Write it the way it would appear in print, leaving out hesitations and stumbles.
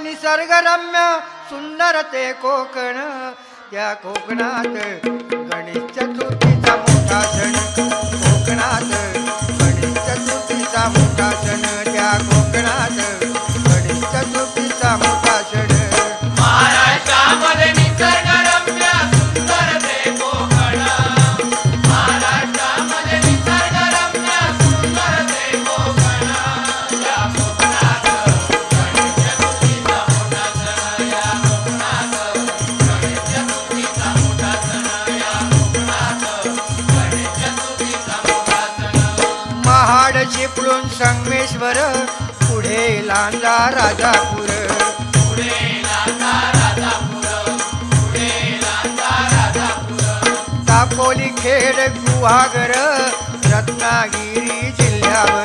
निसर्गरम्य सुंदर ते कोकण, त्या कोकणात गणेश चतुर्थीचा मोठा सण, कोकणात गणेश चतुर्थीचा मोठा सण, त्या कोकणात गणेश चतुर्थीचा मोठा सण. महाराष्ट्रामध्ये निसर्गरम्य सुंदर ते कोकण, महाराष्ट्रामध्ये निसर्गरम्य सुंदर ते कोकण, या कोकणात गणेश चतुर्थीचा मोठा सण, या कोकणात गणेश चतुर्थीचा मोठा सण, या कोकणात गणेश चतुर्थीचा मोठा सण. महाड चिपळूण संगमेश्वर, पुढे लांजा राजापूर, दापोली खेड गुहागर, रत्नागिरी जिल्ह्यावर